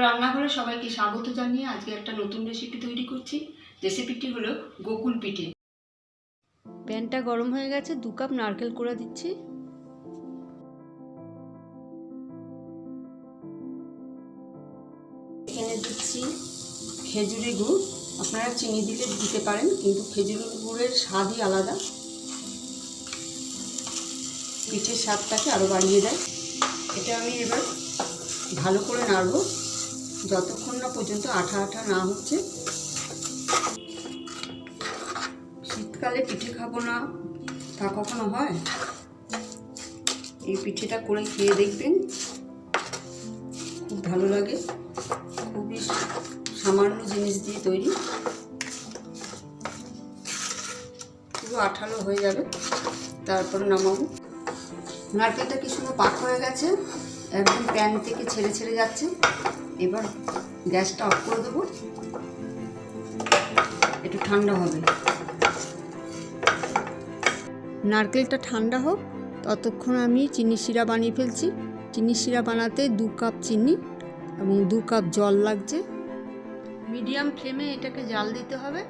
রান্নাঘরে সবাইকে স্বাগত জানিয়ে আজকে একটা নতুন রেসিপি তৈরি করছি। রেসিপিটি হলো গোকুল পিঠে। প্যানটা গরম হয়ে গেছে, 2 কাপ নারকেল কোড়া দিচ্ছি। এখানে দিচ্ছি খেজুরের গুড়, আপনারা চিনি দিলে দিতে পারেন, কিন্তু খেজুরের গুড়ের স্বাদই আলাদা, পিঠের স্বাদটাকে আরও বাড়িয়ে দেয়। এটা আমি এবার ভালো করে নাড়ব যতক্ষণ না পর্যন্ত আঠা আঠা না হচ্ছে। শীতকালে পিঠে খাবো না তা কখনো হয়? এই পিঠেটা করে খেয়ে দেখবেন, খুব ভালো লাগে। খুবই সামান্য জিনিস দিয়ে তৈরি, পুরো আঠালো হয়ে যাবে। তারপরে নামাবো। নারকেলটা কি সুন্দর পাক হয়ে গেছে, একদম প্যান থেকে ছেড়ে ছেড়ে যাচ্ছে। এবার গ্যাসটা অফ করে দেবো, একটু ঠান্ডা হবে। নারকেলটা ঠান্ডা হোক, ততক্ষণ আমি চিনি শিরা বানিয়ে ফেলছি। চিনি শিরা বানাতে 2 কাপ চিনি এবং 2 কাপ জল লাগছে। মিডিয়াম ফ্লেমে এটাকে জাল দিতে হবে,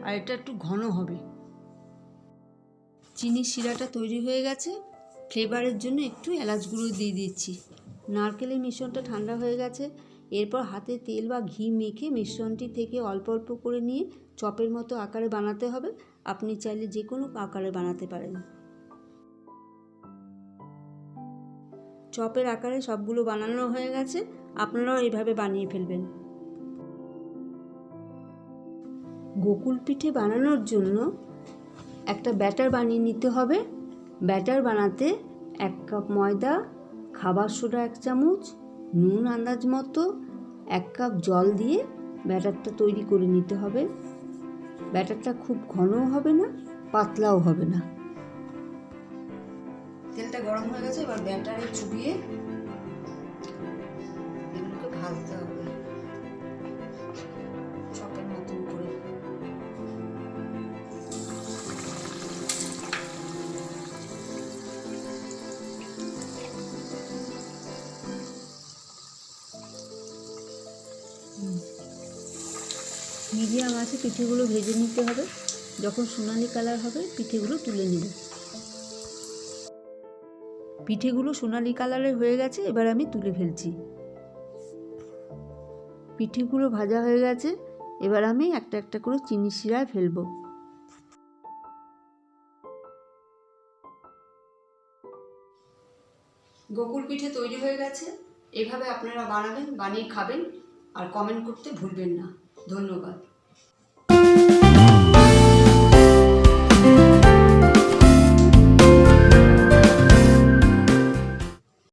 আর এটা একটু ঘন হবে। চিনি শিরাটা তৈরি হয়ে গেছে। ফ্লেভারের জন্য একটু এলাচ গুঁড়ো দিয়ে দিচ্ছি। নারকেলের মিশ্রণটা ঠান্ডা হয়ে গেছে। এরপর হাতে তেল বা ঘি মেখে মিশ্রণটি থেকে অল্প অল্প করে নিয়ে চপের মতো আকারে বানাতে হবে। আপনি চাইলে যে কোনো আকারে বানাতে পারেন। চপের আকারে সবগুলো বানানো হয়ে গেছে, আপনারাও এইভাবে বানিয়ে ফেলবেন। গোকুল পিঠে বানানোর জন্য একটা ব্যাটার বানিয়ে নিতে হবে। ব্যাটার বানাতে 1 কাপ ময়দা, খাবার সোডা 1 চামচ, নুন আন্দাজ মতো, 1 কাপ জল দিয়ে ব্যাটারটা তৈরি করে নিতে হবে। ব্যাটারটা খুব ঘনও হবে না, পাতলাও হবে না। তেলটা গরম হয়ে গেছে, এবার ব্যাটারে চুবিয়ে এগুলোকে ভাজতে হবে চপের মতন করে। মিডিয়াম আছে পিঠেগুলো ভেজে নিতে হবে। যখন সোনালি কালার হবে পিঠেগুলো তুলে নেব। পিঠেগুলো সোনালি কালারের হয়ে গেছে, এবার আমি তুলে ফেলছি। পিঠেগুলো ভাজা হয়ে গেছে, এবার আমি একটা একটা করে চিনি শিরায় ফেলবো। গোকুল পিঠে তৈরি হয়ে গেছে। এভাবে আপনারা বানাবেন, বানিয়ে খাবেন, আর কমেন্ট করতে ভুলবেন না। ধন্যবাদ।